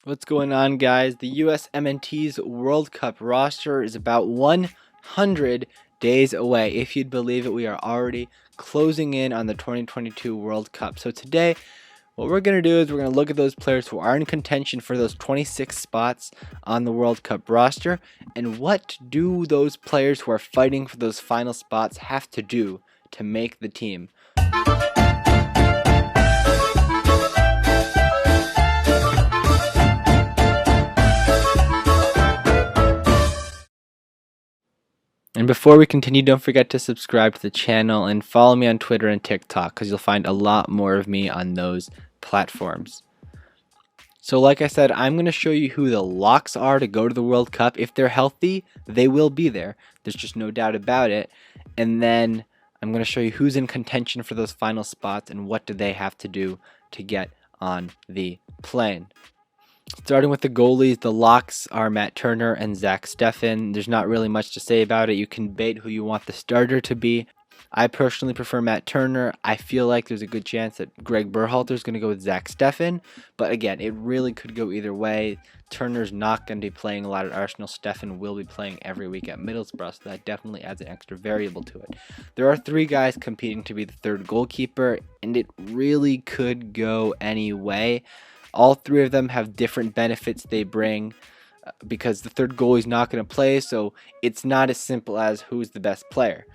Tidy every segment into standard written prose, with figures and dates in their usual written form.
What's going on, guys? The USMNT's World Cup roster is about 100 days away. If you'd believe it, we are already closing in on the 2022 World Cup. So today, what we're going to do is we're going to look at those players who are in contention for those 26 spots on the World Cup roster, and what do those players who are fighting for those final spots have to do to make the team. And before we continue, don't forget to subscribe to the channel and follow me on Twitter and TikTok because you'll find a lot more of me on those platforms. So like I said, I'm going to show you who the locks are to go to the World Cup. If they're healthy, they will be there. There's just no doubt about it. And then I'm going to show you who's in contention for those final spots and what do they have to do to get on the plane. Starting with the goalies, the locks are Matt Turner and Zach Steffen. There's not really much to say about it. You can debate who you want the starter to be. I personally prefer Matt Turner. I feel like there's a good chance that Greg Berhalter is going to go with Zach Steffen. But again, it really could go either way. Turner's not going to be playing a lot at Arsenal. Steffen will be playing every week at Middlesbrough, so that definitely adds an extra variable to it. There are three guys competing to be the third goalkeeper, and it really could go any way. All three of them have different benefits they bring because the third goalie is not going to play, so it's not as simple as who's the best player.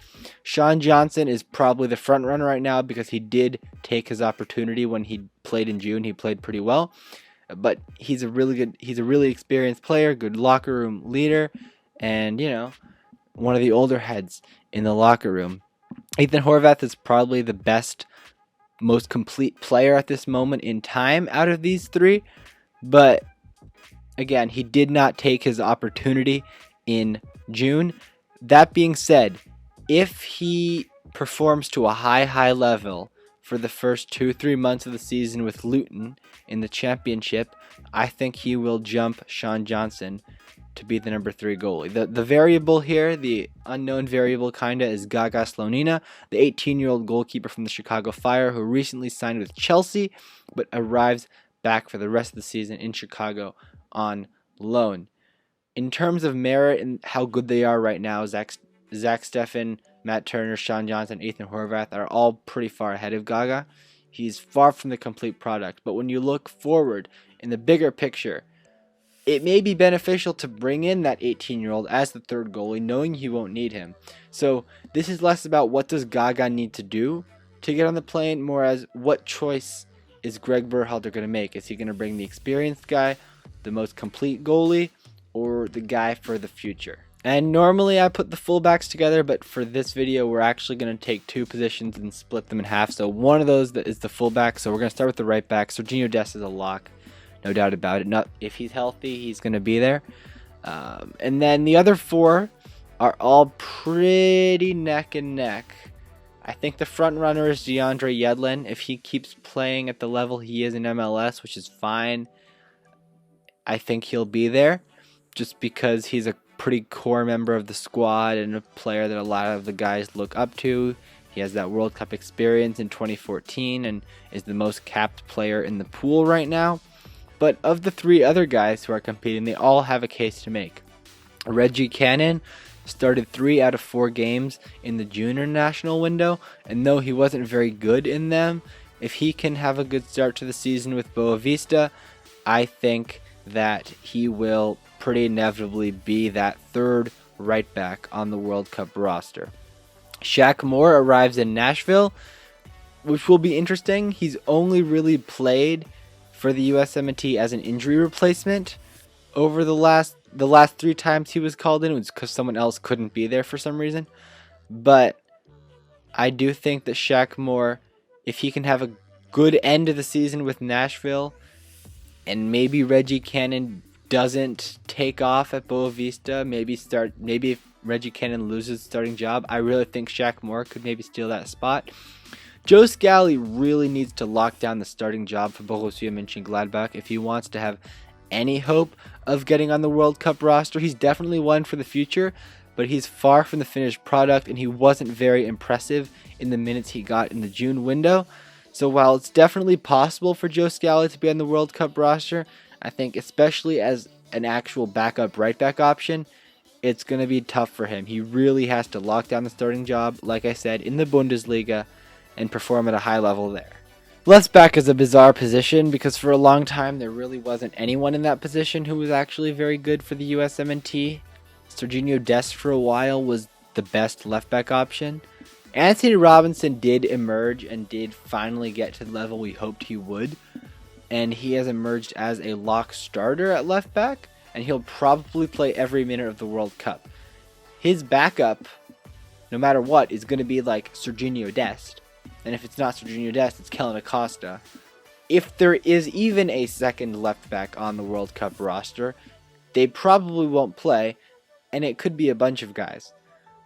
Sean Johnson is probably the front runner right now because he did take his opportunity when he played in June. He played pretty well, but he's a really experienced player, good locker room leader, and one of the older heads in the locker room. Ethan Horvath is probably the best, most complete player at this moment in time out of these three, but again, he did not take his opportunity in June. That being said, if he performs to a high level for the first 2-3 months of the season with Luton in the championship, I think he will jump Sean Johnson to be the number 3 goalie. The variable here, the unknown variable kinda, is Gaga Slonina, the 18-year-old goalkeeper from the Chicago Fire who recently signed with Chelsea but arrives back for the rest of the season in Chicago on loan. In terms of merit and how good they are right now, Zach Steffen, Matt Turner, Sean Johnson, Ethan Horvath are all pretty far ahead of Gaga. He's far from the complete product, but when you look forward in the bigger picture, it may be beneficial to bring in that 18-year-old as the third goalie, knowing you won't need him. So this is less about what does Gaga need to do to get on the plane, more as what choice is Greg Berhalter going to make? Is he going to bring the experienced guy, the most complete goalie, or the guy for the future? And normally I put the fullbacks together, but for this video we're actually going to take two positions and split them in half. So one of those is the fullback. So we're going to start with the right back. Serginho Dest is a lock. No doubt about it. Not if he's healthy, he's going to be there. And then the other four are all pretty neck and neck. I think the front runner is DeAndre Yedlin. If he keeps playing at the level he is in MLS, which is fine, I think he'll be there just because he's a pretty core member of the squad and a player that a lot of the guys look up to. He has that World Cup experience in 2014 and is the most capped player in the pool right now. But of the three other guys who are competing, they all have a case to make. Reggie Cannon started 3 out of 4 games in the junior national window, and though he wasn't very good in them, if he can have a good start to the season with Boavista, I think that he will pretty inevitably be that third right back on the World Cup roster. Shaq Moore arrives in Nashville, which will be interesting. He's only really played for the USMNT as an injury replacement over the last 3 times he was called in. It was because someone else couldn't be there for some reason. But I do think that Shaq Moore, if he can have a good end of the season with Nashville, and maybe Reggie Cannon doesn't take off at Boavista, maybe if Reggie Cannon loses the starting job, I really think Shaq Moore could maybe steal that spot. Joe Scally really needs to lock down the starting job for Borussia Mönchengladbach if he wants to have any hope of getting on the World Cup roster. He's definitely one for the future, but he's far from the finished product, and he wasn't very impressive in the minutes he got in the June window. So while it's definitely possible for Joe Scally to be on the World Cup roster, I think especially as an actual backup right back option, it's going to be tough for him. He really has to lock down the starting job, like I said, in the Bundesliga and perform at a high level there. Left back is a bizarre position because for a long time there really wasn't anyone in that position who was actually very good for the USMNT. Serginho Dest for a while was the best left back option. Anthony Robinson did emerge and did finally get to the level we hoped he would. And he has emerged as a lock starter at left back, and he'll probably play every minute of the World Cup. His backup, no matter what, is going to be like Serginho Dest. And if it's not Serginho Dest, it's Kellen Acosta. If there is even a second left back on the World Cup roster, they probably won't play, and it could be a bunch of guys.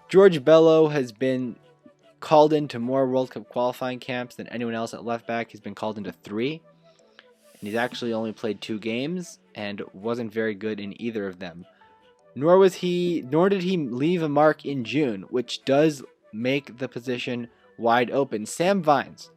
George Bello has been called into more World Cup qualifying camps than anyone else at left back. He's been called into 3. And he's actually only played 2 games and wasn't very good in either of them. Nor did he leave a mark in June, which does make the position wide open. Sam Vines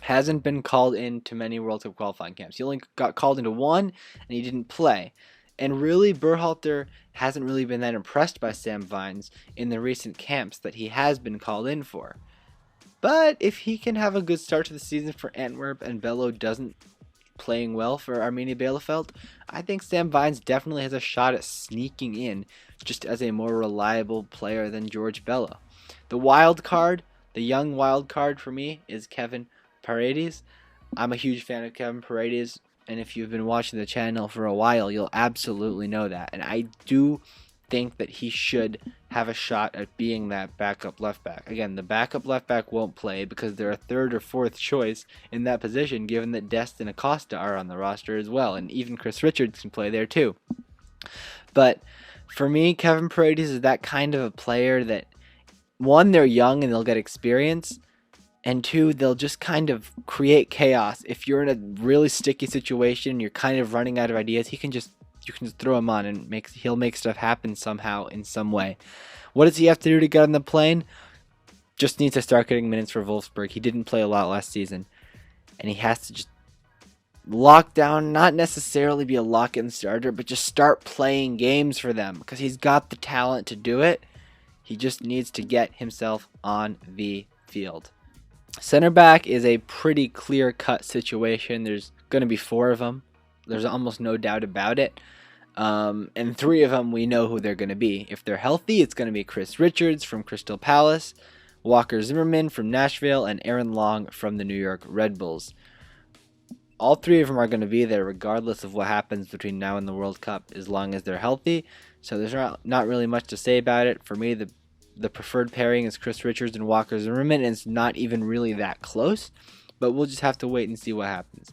hasn't been called into many World Cup qualifying camps. He only got called into 1 and he didn't play. And really, Berhalter hasn't really been that impressed by Sam Vines in the recent camps that he has been called in for. But if he can have a good start to the season for Antwerp and Bello doesn't playing well for Arminia Bielefeld, I think Sam Vines definitely has a shot at sneaking in just as a more reliable player than George Bello. The wild card, the young wild card for me, is Kevin Paredes. I'm a huge fan of Kevin Paredes, and if you've been watching the channel for a while, you'll absolutely know that. And I do think that he should have a shot at being that backup left back. Again, the backup left back won't play because they're a 3rd or 4th choice in that position, given that Dest and Acosta are on the roster as well, and even Chris Richards can play there too. But for me, Kevin Paredes is that kind of a player that, 1, they're young and they'll get experience, and 2, they'll just kind of create chaos. If you're in a really sticky situation, you're kind of running out of ideas, you can just throw him on and he'll make stuff happen somehow in some way. What does he have to do to get on the plane? Just needs to start getting minutes for Wolfsburg. He didn't play a lot last season, and he has to just lock down, not necessarily be a lock-in starter, but just start playing games for them because he's got the talent to do it. He just needs to get himself on the field. Center back is a pretty clear-cut situation. There's going to be 4 of them. There's almost no doubt about it. And 3 of them, we know who they're going to be. If they're healthy, it's going to be Chris Richards from Crystal Palace, Walker Zimmerman from Nashville, and Aaron Long from the New York Red Bulls. All 3 of them are going to be there regardless of what happens between now and the World Cup, as long as they're healthy. So there's not really much to say about it. For me, the preferred pairing is Chris Richards and Walker Zimmerman, and it's not even really that close. But we'll just have to wait and see what happens.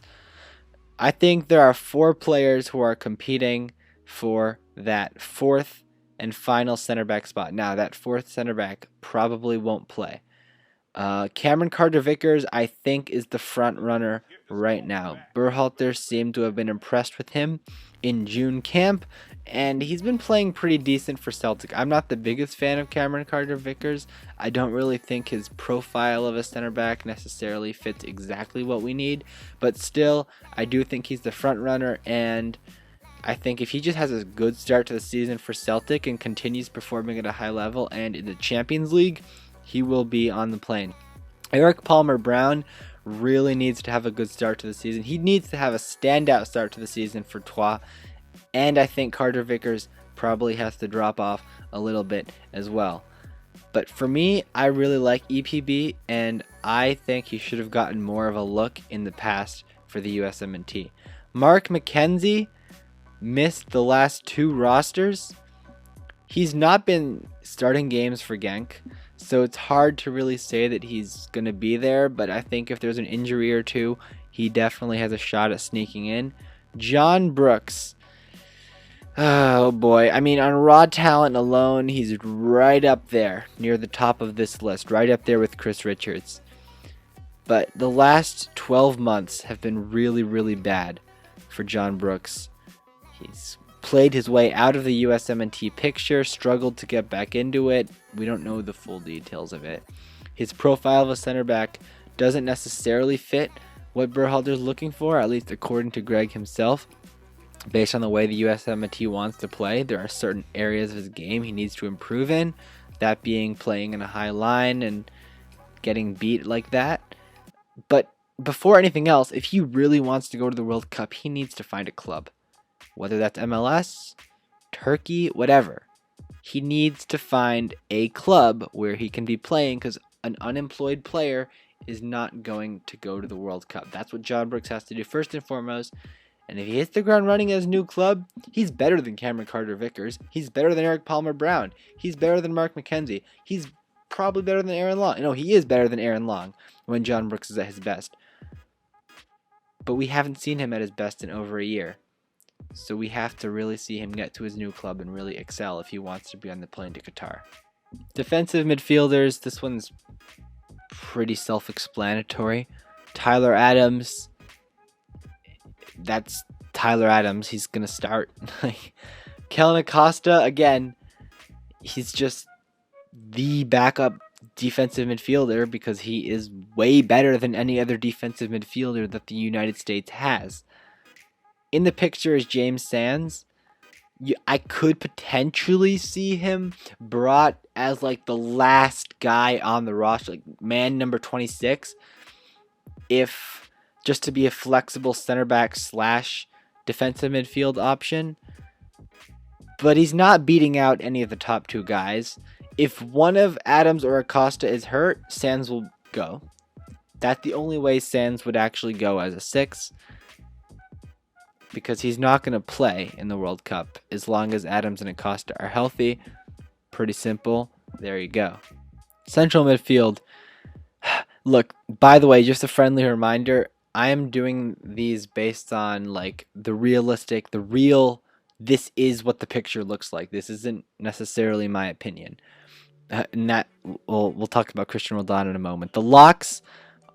I think there are 4 players who are competing for that 4th and final center back spot. Now, that 4th center back probably won't play. Cameron Carter-Vickers, I think, is the front runner right now. Berhalter seemed to have been impressed with him in June camp, and he's been playing pretty decent for Celtic. I'm not the biggest fan of Cameron Carter-Vickers. I don't really think his profile of a center back necessarily fits exactly what we need, but still, I do think he's the front runner, and I think if he just has a good start to the season for Celtic and continues performing at a high level and in the Champions League, he will be on the plane. Eric Palmer-Brown really needs to have a good start to the season. He needs to have a standout start to the season for Troyes. And I think Carter-Vickers probably has to drop off a little bit as well. But for me, I really like EPB, and I think he should have gotten more of a look in the past for the USMNT. Mark McKenzie missed the last 2 rosters. He's not been starting games for Genk, so it's hard to really say that he's going to be there, but I think if there's an injury or 2, he definitely has a shot at sneaking in. John Brooks. Oh boy, I mean, on raw talent alone, he's right up there, near the top of this list, right up there with Chris Richards. But the last 12 months have been really, really bad for John Brooks. He's played his way out of the USMNT picture, struggled to get back into it. We don't know the full details of it. His profile of a center back doesn't necessarily fit what Berhalter's looking for, at least according to Greg himself. Based on the way the USMNT wants to play, there are certain areas of his game he needs to improve in, that being playing in a high line and getting beat like that. But before anything else, if he really wants to go to the World Cup, he needs to find a club. Whether that's MLS, Turkey, whatever. He needs to find a club where he can be playing, because an unemployed player is not going to go to the World Cup. That's what John Brooks has to do first and foremost. And if he hits the ground running at his new club, he's better than Cameron Carter-Vickers. He's better than Eric Palmer-Brown. He's better than Mark McKenzie. He's probably better than Aaron Long. No, he is better than Aaron Long when John Brooks is at his best. But we haven't seen him at his best in over a year. So we have to really see him get to his new club and really excel if he wants to be on the plane to Qatar. Defensive midfielders, this one's pretty self-explanatory. Tyler Adams, that's Tyler Adams. He's going to start. Kellen Acosta, again, he's just the backup defensive midfielder because he is way better than any other defensive midfielder that the United States has. In the picture is James Sands. I could potentially see him brought as like the last guy on the roster, like man number 26, if just to be a flexible center back / defensive midfield option. But he's not beating out any of the top two guys. If one of Adams or Acosta is hurt, Sands will go. That's the only way Sands would actually go as a 6. Because he's not going to play in the World Cup as long as Adams and Acosta are healthy. Pretty simple. There you go. Central midfield. Look, by the way, just a friendly reminder, I am doing these based on like the real, this is what the picture looks like. This isn't necessarily my opinion. And that, we'll talk about Christian Roldan in a moment. The locks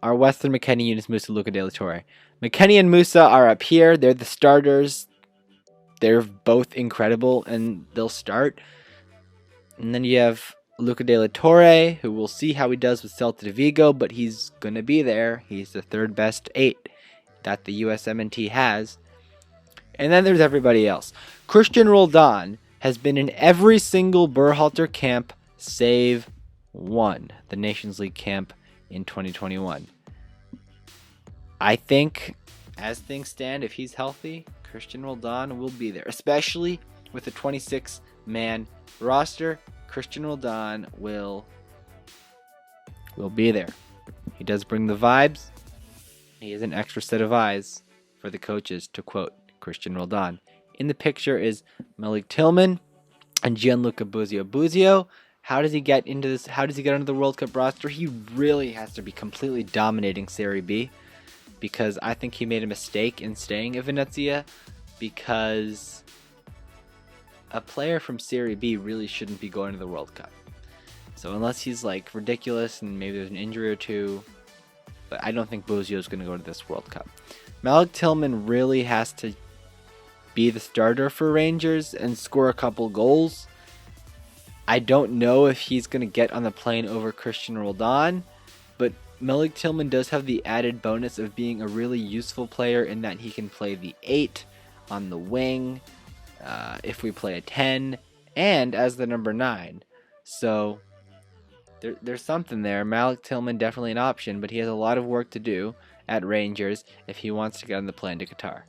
are Weston McKennie, Yunus Musa, Luca De La Torre. McKennie and Musa are up here. They're the starters. They're both incredible, and they'll start. And then you have Luca De La Torre, who we'll see how he does with Celta de Vigo, but he's going to be there. He's the third best 8 that the USMNT has. And then there's everybody else. Christian Roldan has been in every single Berhalter camp save one, the Nations League camp in 2021. I think, as things stand, if he's healthy, Christian Roldan will be there. Especially with a 26-man roster, Christian Roldan will be there. He does bring the vibes. He is an extra set of eyes for the coaches, to quote Christian Roldan. In the picture is Malik Tillman and Gianluca Buzio. Buzio, how does he get into this? How does he get into the World Cup roster? He really has to be completely dominating Serie B, because I think he made a mistake in staying at Venezia, because a player from Serie B really shouldn't be going to the World Cup. So unless he's like ridiculous and maybe there's an injury or two, but I don't think Buzio is going to go to this World Cup. Malik Tillman really has to be the starter for Rangers and score a couple goals. I don't know if he's going to get on the plane over Christian Roldan, but Malik Tillman does have the added bonus of being a really useful player in that he can play the 8 on the wing if we play a 10, and as the number 9. So there's something there. Malik Tillman definitely an option, but he has a lot of work to do at Rangers if he wants to get on the plane to Qatar.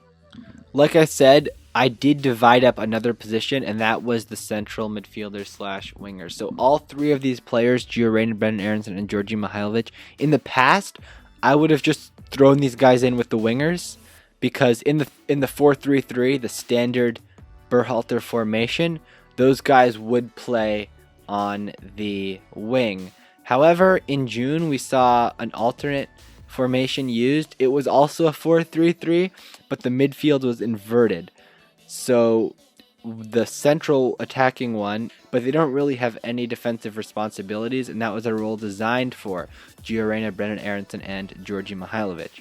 Like I said, I did divide up another position, and that was the central midfielder / winger. So all 3 of these players, Gio Reyna, Brendan Aronson, and Georgi Mihailovic, in the past, I would have just thrown these guys in with the wingers, because in the 4-3-3, the standard Berhalter formation, those guys would play on the wing. However, in June, we saw an alternate formation used. It was also a 4-3-3, but the midfield was inverted. So the central attacking one, but they don't really have any defensive responsibilities, and that was a role designed for Gio Reyna, Brendan Aronson, and Georgi Mihailovic.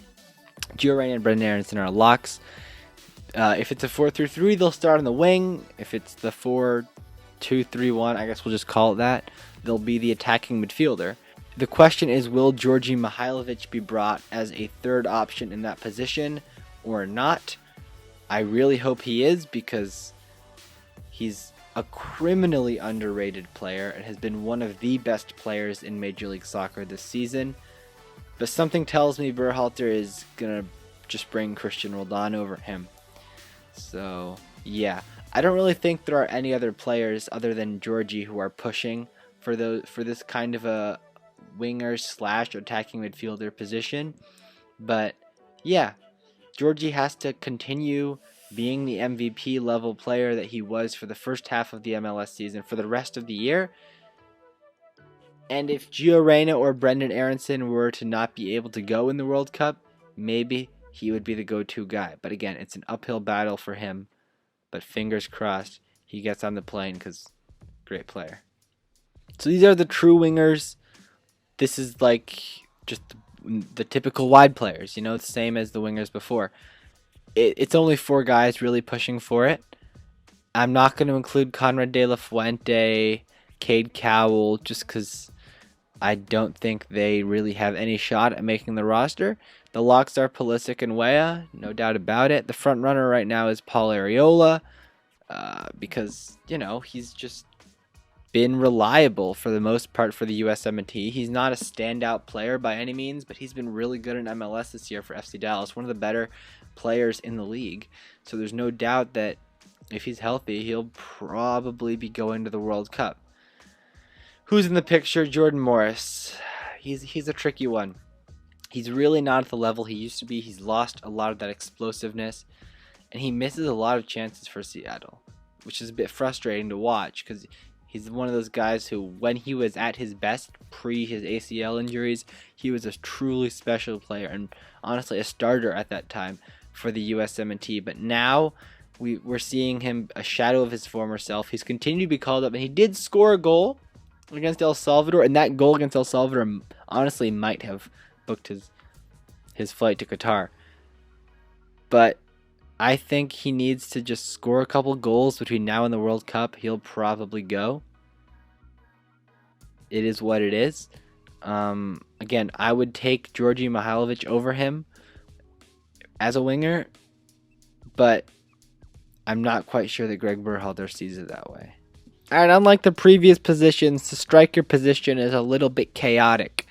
Gio Reyna and Brendan Aronson are locks. If it's a 4-3-3, they'll start on the wing. If it's the 4-2-3-1, I guess we'll just call it that, they'll be the attacking midfielder. The question is, will Georgi Mihailovic be brought as a third option in that position or not? I really hope he is, because he's a criminally underrated player and has been one of the best players in Major League Soccer this season. But something tells me Berhalter is going to just bring Christian Roldan over him. So, yeah. I don't really think there are any other players other than Georgie who are pushing for this kind of a winger / attacking midfielder position. But, yeah. Georgie has to continue being the MVP level player that he was for the first half of the MLS season for the rest of the year. And if Gio Reyna or Brendan Aronson were to not be able to go in the World Cup, maybe he would be the go-to guy. But again, it's an uphill battle for him. But fingers crossed he gets on the plane, because great player. So these are the true wingers. This is like just the typical wide players, the same as the wingers before. It's only 4 guys really pushing for it. I'm not going to include Conrad De La Fuente, Cade Cowell, just because I don't think they really have any shot at making the roster. The locks are Pulisic and Weah, no doubt about it. The front runner right now is Paul Arriola, because, he's just been reliable for the most part for the USMNT. He's not a standout player by any means, but he's been really good in MLS this year for FC Dallas, one of the better players in the league. So there's no doubt that if he's healthy, he'll probably be going to the World Cup. Who's in the picture? Jordan Morris. He's a tricky one. He's really not at the level he used to be. He's lost a lot of that explosiveness, and he misses a lot of chances for Seattle, which is a bit frustrating to watch, because he's one of those guys who, when he was at his best, pre his ACL injuries, he was a truly special player and honestly a starter at that time for the USMNT. But now we're seeing him a shadow of his former self. He's continued to be called up, and he did score a goal against El Salvador, and that goal against El Salvador honestly might have booked his flight to Qatar. But I think he needs to just score a couple goals between now and the World Cup. He'll probably go. It is what it is. Again, I would take Georgi Mihailovic over him as a winger, but I'm not quite sure that Greg Berhalter sees it that way. And unlike the previous positions, the striker position is a little bit chaotic.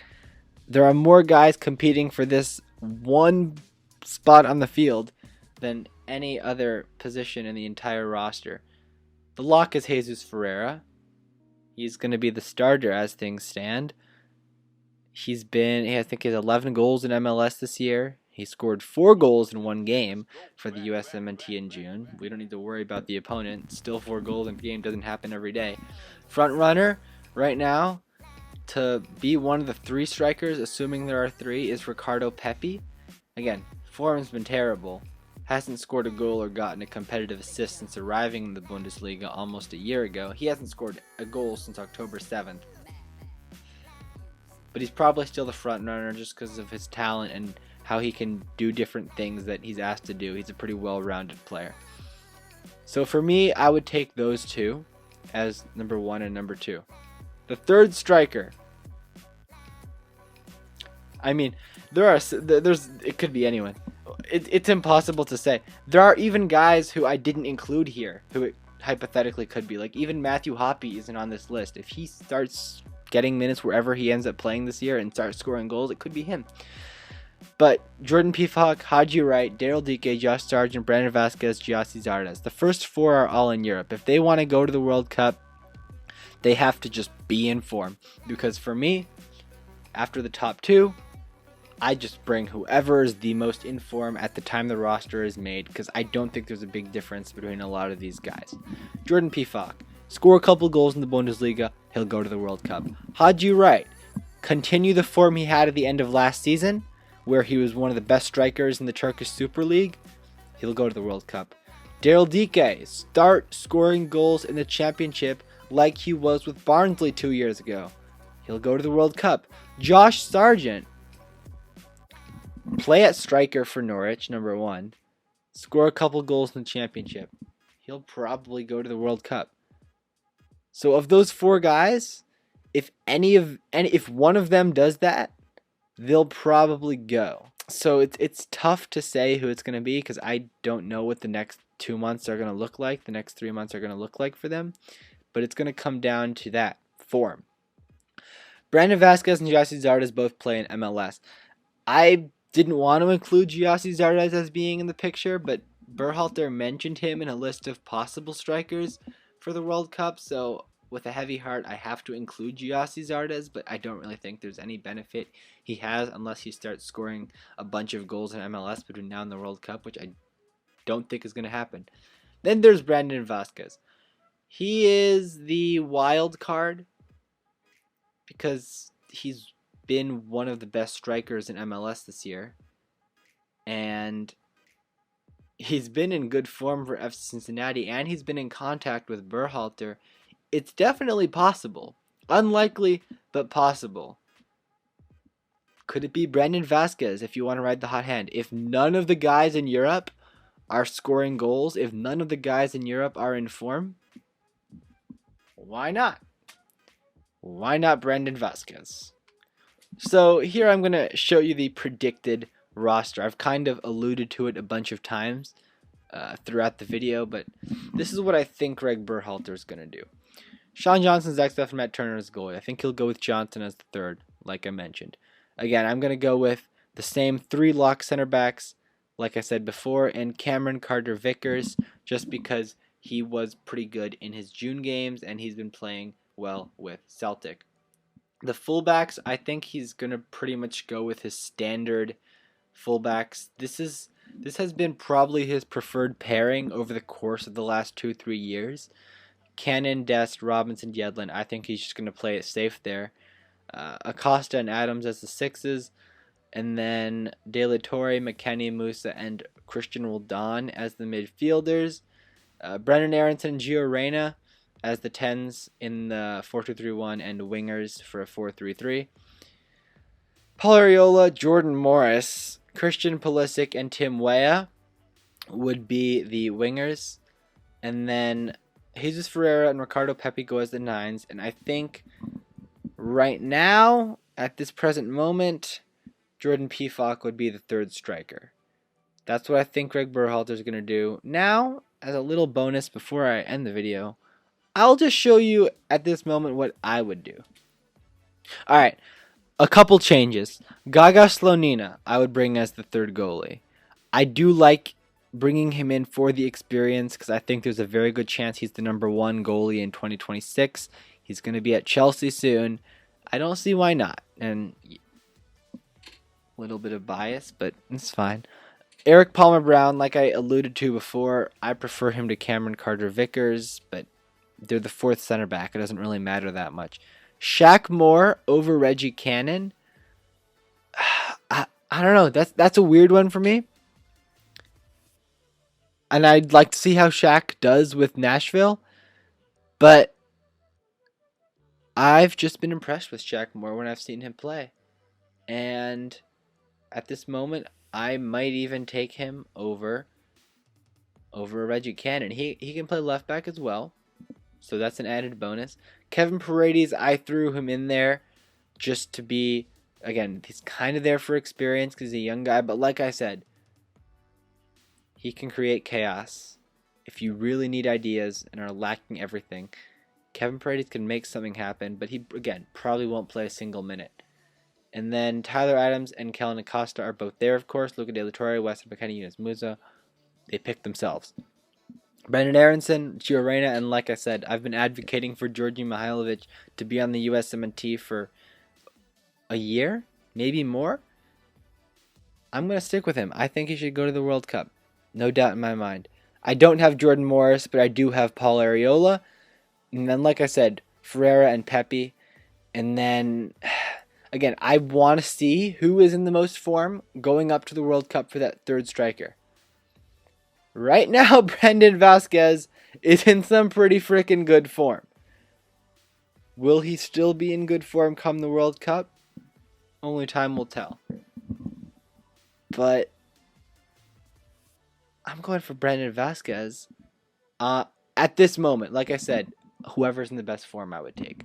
There are more guys competing for this one spot on the field than any other position in the entire roster. The lock is Jesus Ferreira. He's going to be the starter as things stand. I think he has 11 goals in MLS this year. He scored 4 goals in one game for the USMNT in June. We don't need to worry about the opponent. Still 4 goals in a game doesn't happen every day. Front runner right now to be one of the 3 strikers, assuming there are 3, is Ricardo Pepi. Again, form's been terrible. Hasn't scored a goal or gotten a competitive assist since arriving in the Bundesliga almost a year ago. He hasn't scored a goal since October 7th. But he's probably still the front runner just because of his talent and how he can do different things that he's asked to do. He's a pretty well-rounded player. So for me, I would take those 2 as number 1 and number 2. The third striker. I mean, it could be anyone. It's impossible to say. There are even guys who I didn't include here who it hypothetically could be. Like, even Matthew Hoppe isn't on this list. If he starts getting minutes wherever he ends up playing this year and starts scoring goals, it could be him. But Jordan Pifak, Haji Wright, Daryl Dike, Josh Sargent, Brandon Vasquez, Giassi Zardes. The first 4 are all in Europe. If they want to go to the World Cup, they have to just be in form. Because for me, after the top 2, I just bring whoever is the most in form at the time the roster is made, because I don't think there's a big difference between a lot of these guys. Jordan Pifak, score a couple goals in the Bundesliga, he'll go to the World Cup. Haji Wright, continue the form he had at the end of last season, where he was one of the best strikers in the Turkish Super League, he'll go to the World Cup. Daryl Dike, start scoring goals in the Championship like he was with Barnsley 2 years ago. He'll go to the World Cup. Josh Sargent, play at striker for Norwich, number 1. Score a couple goals in the Championship. He'll probably go to the World Cup. So of those 4 guys, if one of them does that, they'll probably go. So it's tough to say who it's going to be because I don't know what the next 2 months are going to look like. The next 3 months are going to look like for them. But it's going to come down to that form. Brandon Vasquez and Giassi Zardes both play in MLS. I didn't want to include Giassi Zardes as being in the picture, but Berhalter mentioned him in a list of possible strikers for the World Cup, so with a heavy heart, I have to include Giassi Zardes, but I don't really think there's any benefit he has unless he starts scoring a bunch of goals in MLS between now and the World Cup, which I don't think is going to happen. Then there's Brandon Vasquez. He is the wild card because he's been one of the best strikers in MLS this year. And he's been in good form for FC Cincinnati, and he's been in contact with Berhalter. It's definitely possible. Unlikely, but possible. Could it be Brandon Vasquez if you want to ride the hot hand? If none of the guys in Europe are scoring goals, if none of the guys in Europe are in form, why not? Why not Brandon Vasquez? So here I'm going to show you the predicted roster. I've kind of alluded to it a bunch of times throughout the video, but this is what I think Greg Berhalter is going to do. Sean Johnson, Zach Steffen, Matt Turner as goalie. I think he'll go with Johnson as the third, like I mentioned. Again, I'm going to go with the same 3 lock center backs, like I said before, and Cameron Carter-Vickers, just because he was pretty good in his June games, and he's been playing well with Celtic. The fullbacks, I think he's going to pretty much go with his standard fullbacks. This has been probably his preferred pairing over the course of the last 2-3 years. Cannon, Dest, Robinson, Yedlin. I think he's just going to play it safe there. Acosta and Adams as the 6s. And then De La Torre, McKennie, Musa, and Christian Roldan as the midfielders. Brendan Aronson and Gio Reyna as the 10s in the 4-2-3-1 and wingers for a 4-3-3. Paul Arriola, Jordan Morris, Christian Pulisic, and Tim Weah would be the wingers. And then Jesus Ferreira and Ricardo Pepi go as the 9s. And I think right now, at this present moment, Jordan Pefok would be the 3rd striker. That's what I think Greg Berhalter is going to do. Now, as a little bonus before I end the video, I'll just show you at this moment what I would do. Alright, a couple changes. Gaga Slonina, I would bring as the 3rd goalie. I do like bringing him in for the experience because I think there's a very good chance he's the number 1 goalie in 2026. He's going to be at Chelsea soon. I don't see why not. And a little bit of bias, but it's fine. Eric Palmer-Brown, like I alluded to before, I prefer him to Cameron Carter-Vickers, but they're the 4th center back. It doesn't really matter that much. Shaq Moore over Reggie Cannon. I don't know. That's a weird one for me. And I'd like to see how Shaq does with Nashville. But I've just been impressed with Shaq Moore when I've seen him play. And at this moment, I might even take him over Reggie Cannon. He can play left back as well. So that's an added bonus. Kevin Paredes, I threw him in there just to be, again, he's kind of there for experience because he's a young guy. But like I said, he can create chaos. If you really need ideas and are lacking everything, Kevin Paredes can make something happen. But he, again, probably won't play a single minute. And then Tyler Adams and Kellen Acosta are both there, of course. Luca De La Torre, Weston McKennie, Yunus Musa. They pick themselves. Brendan Aronson, Gio Reyna, and like I said, I've been advocating for Georgi Mihailovic to be on the USMNT for a year, maybe more. I'm going to stick with him. I think he should go to the World Cup. No doubt in my mind. I don't have Jordan Morris, but I do have Paul Arriola. And then, like I said, Ferreira and Pepi. And then, again, I want to see who is in the most form going up to the World Cup for that 3rd striker. Right now, Brandon Vasquez is in some pretty freaking good form. Will he still be in good form come the World Cup? Only time will tell. But I'm going for Brandon Vasquez. At this moment, like I said, whoever's in the best form I would take.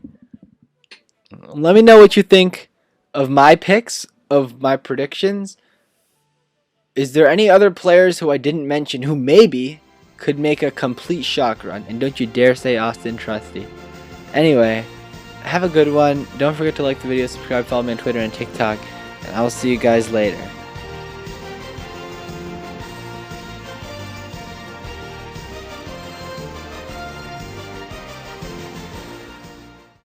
Let me know what you think of my picks, of my predictions. Is there any other players who I didn't mention who maybe could make a complete shock run? And don't you dare say Austin Trusty. Anyway, have a good one. Don't forget to like the video, subscribe, follow me on Twitter and TikTok. And I will see you guys later.